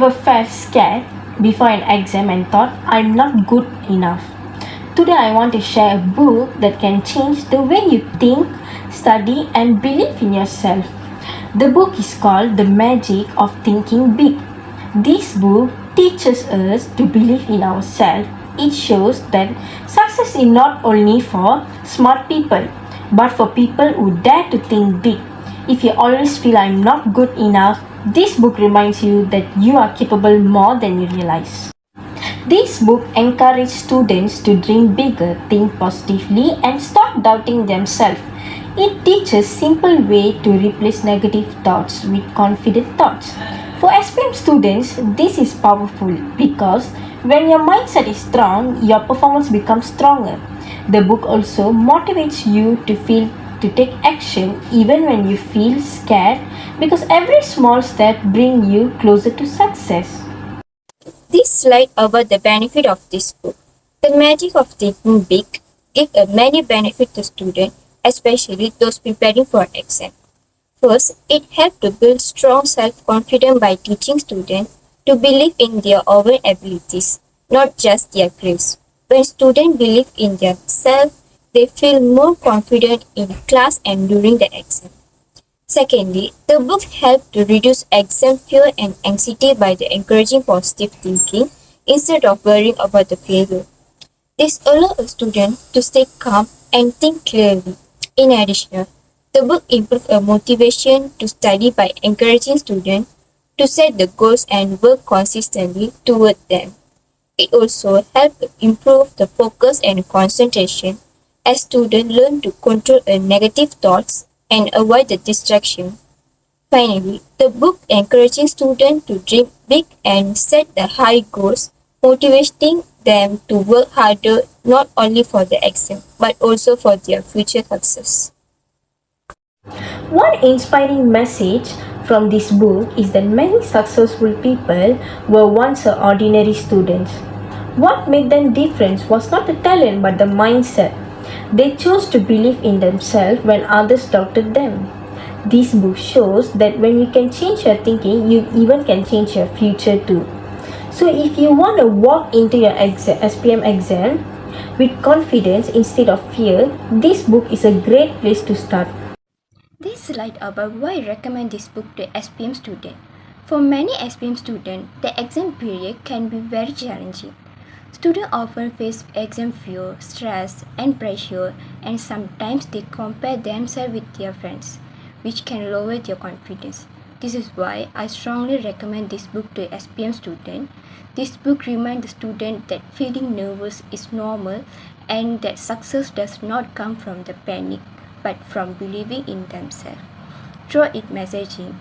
ever felt scared before an exam and thought, I'm not good enough? Today, I want to share a book that can change the way you think, study, and believe in yourself. The book is called The Magic of Thinking Big. This book teaches us to believe in ourselves. It shows that success is not only for smart people, but for people who dare to think big. If you always feel I'm not good enough, this book reminds you that you are capable more than you realize. This book encourages students to dream bigger, think positively, and stop doubting themselves. It teaches simple way to replace negative thoughts with confident thoughts. For SPM students, this is powerful because when your mindset is strong, your performance becomes stronger. The book also motivates you to take action even when you feel scared because every small step brings you closer to success. This slide about the benefit of this book. The magic of thinking big gives a many benefit to students, especially those preparing for exam. First, it helps to build strong self-confidence by teaching students to believe in their own abilities, not just their grades. When students believe in themselves, they feel more confident in class and during the exam. Secondly, the book helps to reduce exam fear and anxiety by encouraging positive thinking instead of worrying about the failure. This allows a student to stay calm and think clearly. In addition, the book improves a motivation to study by encouraging students to set the goals and work consistently toward them. It also helps improve the focus and concentration as students learn to control negative thoughts and avoid the distraction. Finally, the book encouraging students to dream big and set the high goals, motivating them to work harder not only for the exam but also for their future success. One inspiring message from this book is that many successful people were once ordinary students. What made them different was not the talent but the mindset. They chose to believe in themselves when others doubted them. This book shows that when you can change your thinking, you even can change your future too. So if you want to walk into your SPM exam with confidence instead of fear, this book is a great place to start. This slide about why I recommend this book to SPM students. For many SPM students, the exam period can be very challenging. Students often face exam fear, stress, and pressure, and sometimes they compare themselves with their friends, which can lower their confidence. This is why I strongly recommend this book to SPM students. This book reminds the student that feeling nervous is normal and that success does not come from the panic but from believing in themselves. Through its messaging,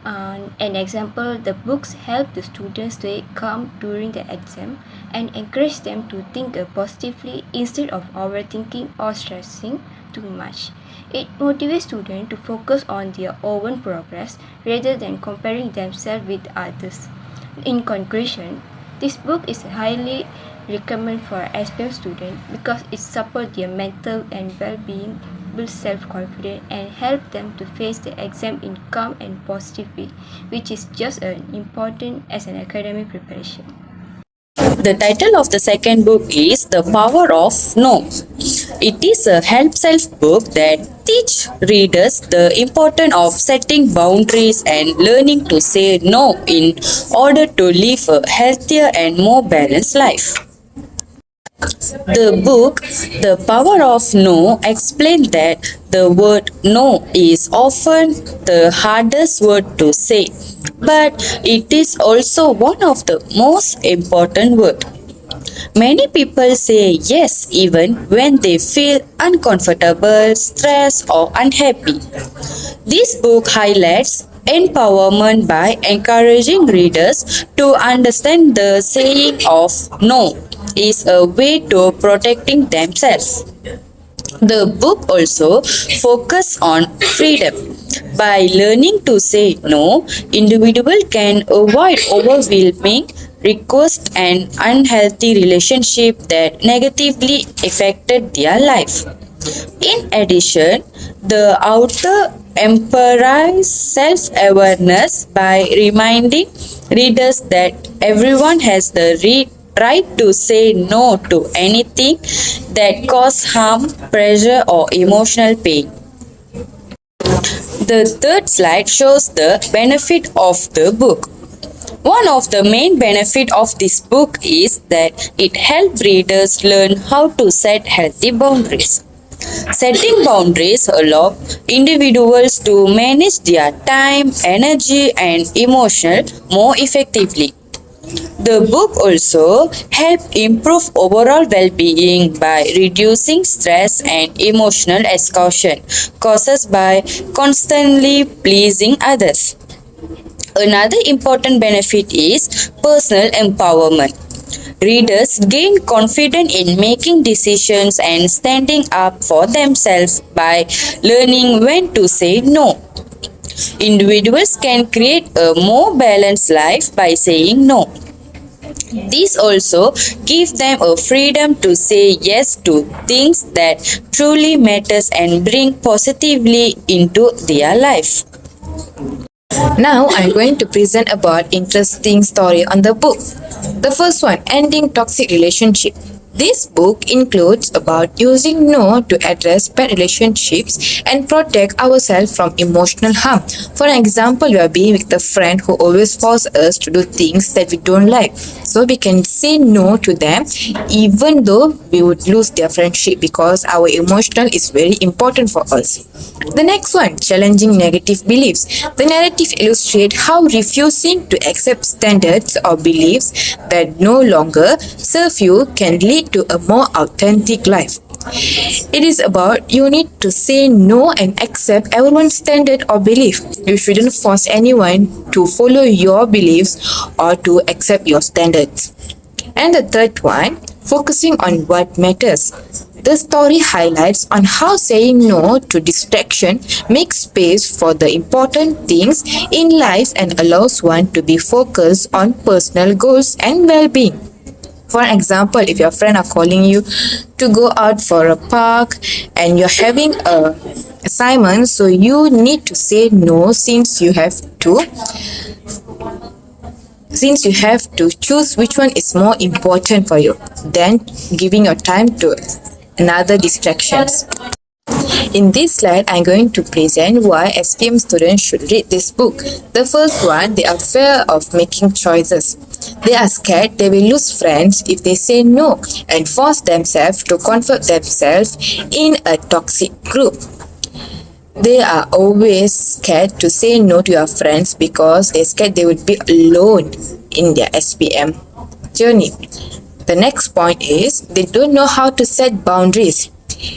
an example, the books help the students stay calm during the exam and encourage them to think positively instead of overthinking or stressing too much. It motivates students to focus on their own progress rather than comparing themselves with others. In conclusion, this book is highly recommended for SPM students because it supports their mental and well-being, builds self-confidence, and helps them to face the exam in calm and positive way, which is just as important as an academic preparation. The title of the second book is The Power of No. It is a help-self book that teach readers the importance of setting boundaries and learning to say no in order to live a healthier and more balanced life. The book, The Power of No, explains that the word no is often the hardest word to say, but it is also one of the most important words. Many people say yes even when they feel uncomfortable, stressed, or unhappy. This book highlights empowerment by encouraging readers to understand the saying of no is a way to protecting themselves. The book also focuses on freedom. By learning to say no, individual can avoid overwhelming requests and unhealthy relationships that negatively affected their life. In addition, the author emphasizes self-awareness by reminding readers that everyone has the right to say no to anything that causes harm, pressure, or emotional pain. The third slide shows the benefit of the book. One of the main benefits of this book is that it helps readers learn how to set healthy boundaries. Setting boundaries allow individuals to manage their time, energy, and emotion more effectively. The book also helps improve overall well-being by reducing stress and emotional exhaustion caused by constantly pleasing others. Another important benefit is personal empowerment. Readers gain confidence in making decisions and standing up for themselves by learning when to say no. Individuals can create a more balanced life by saying no. This also gives them a freedom to say yes to things that truly matters and bring positively into their life. Now I'm going to present about interesting story on the book. The first one, ending toxic relationship. This book includes about using no to address bad relationships and protect ourselves from emotional harm. For example, we are being with a friend who always forces us to do things that we don't like. So we can say no to them even though we would lose their friendship because our emotional is very important for us. The next one, challenging negative beliefs. The narrative illustrates how refusing to accept standards or beliefs that no longer serve you can lead to a more authentic life. It is about you need to say no and accept everyone's standard or belief. You shouldn't force anyone to follow your beliefs or to accept your standards. And the third one, focusing on what matters. The story highlights on how saying no to distraction makes space for the important things in life and allows one to be focused on personal goals and well-being. For example, if your friend are calling you to go out for a park and you're having a assignment, so you need to say no since you have to choose which one is more important for you than giving your time to another distractions. In this slide, I'm going to present why SPM students should read this book. The first one, they are fear of making choices. They are scared they will lose friends if they say no and force themselves to comfort themselves in a toxic group. They are always scared to say no to your friends because they're scared they would be alone in their SPM journey. The next point is they don't know how to set boundaries.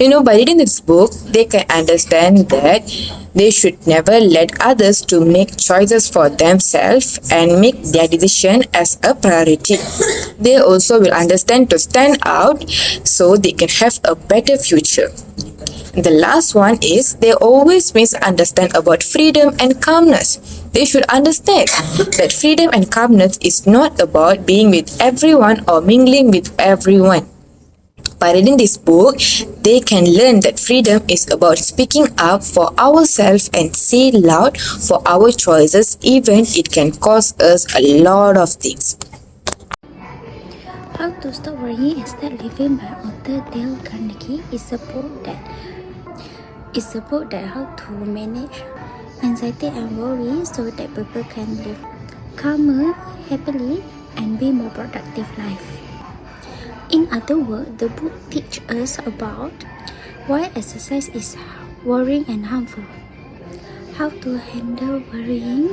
By reading this book, they can understand that they should never let others to make choices for themselves and make their decision as a priority. They also will understand to stand out so they can have a better future. The last one is they always misunderstand about freedom and calmness. They should understand that freedom and calmness is not about being with everyone or mingling with everyone. By reading this book, they can learn that freedom is about speaking up for ourselves and say loud for our choices, even it can cost us a lot of things. How to Stop Worrying and Start Living by author Dale Carnegie is a book that how to manage anxiety and worry so that people can live calmer, happily, and be more productive life. In other words, the book teaches us about why exercise is worrying and harmful, how to handle worrying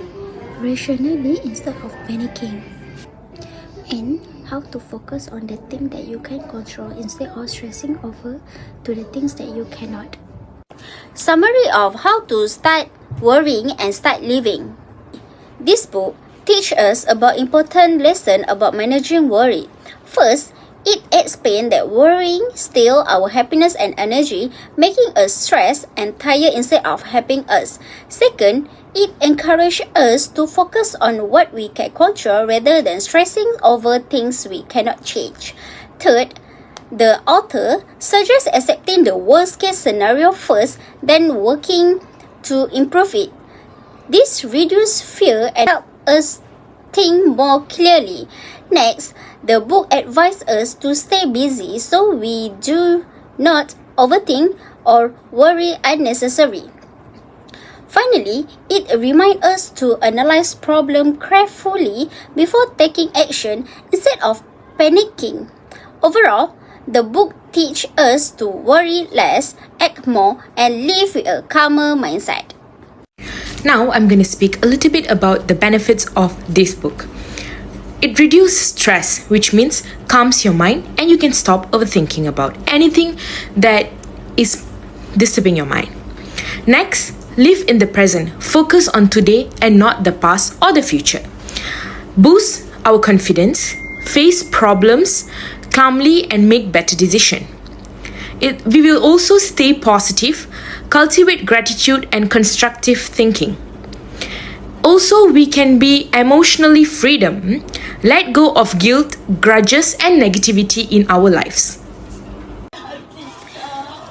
rationally instead of panicking, and how to focus on the things that you can control instead of stressing over to the things that you cannot. Summary of how to start worrying and start living. This book teaches us about important lesson about managing worry. First, it explains that worrying steals our happiness and energy, making us stressed and tired instead of helping us. Second, it encourages us to focus on what we can control rather than stressing over things we cannot change. Third, The author suggests accepting the worst case scenario first, then working to improve it. This reduces fear and helps us think more clearly. Next, the book advises us to stay busy so we do not overthink or worry unnecessarily. Finally, it reminds us to analyze problems carefully before taking action instead of panicking. Overall, the book teaches us to worry less, act more, and live with a calmer mindset. Now I'm going to speak a little bit about the benefits of this book. It reduces stress, which means calms your mind and you can stop overthinking about anything that is disturbing your mind. Next, live in the present. Focus on today and not the past or the future. Boost our confidence, face problems calmly and make better decisions. We will also stay positive, cultivate gratitude and constructive thinking. Also, we can be emotionally freedom, let go of guilt, grudges and negativity in our lives.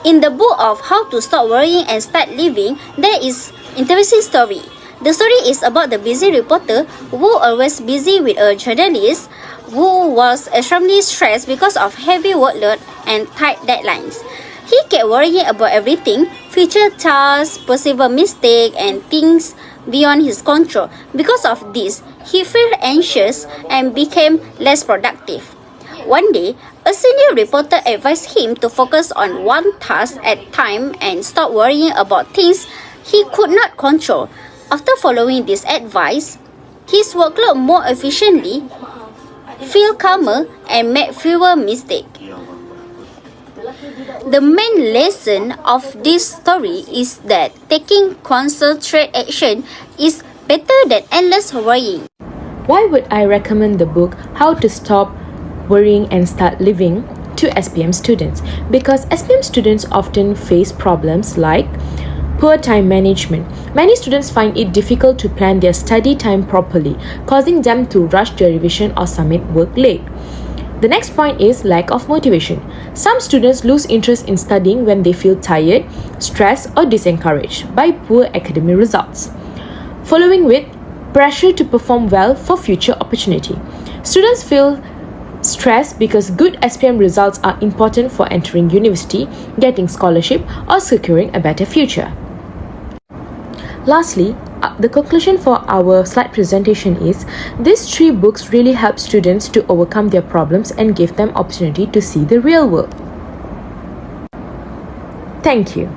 In the book of How to Stop Worrying and Start Living, there is interesting story. The story is about the busy reporter who always busy with a journalist who was extremely stressed because of heavy workload and tight deadlines. He kept worrying about everything, future tasks, possible mistakes, and things beyond his control. Because of this, he felt anxious and became less productive. One day, a senior reporter advised him to focus on one task at a time and stop worrying about things he could not control. After following this advice, his workload more efficiently, feel calmer, and made fewer mistakes. The main lesson of this story is that taking concentrated action is better than endless worrying. Why would I recommend the book How to Stop Worrying and Start Living to SPM students? Because SPM students often face problems like poor time management. Many students find it difficult to plan their study time properly, causing them to rush their revision or submit work late. The next point is lack of motivation. Some students lose interest in studying when they feel tired, stressed, or disencouraged by poor academic results. Following with pressure to perform well for future opportunity. Students feel stressed because good SPM results are important for entering university, getting scholarship, or securing a better future. Lastly, the conclusion for our slide presentation is these three books really help students to overcome their problems and give them opportunity to see the real world. Thank you.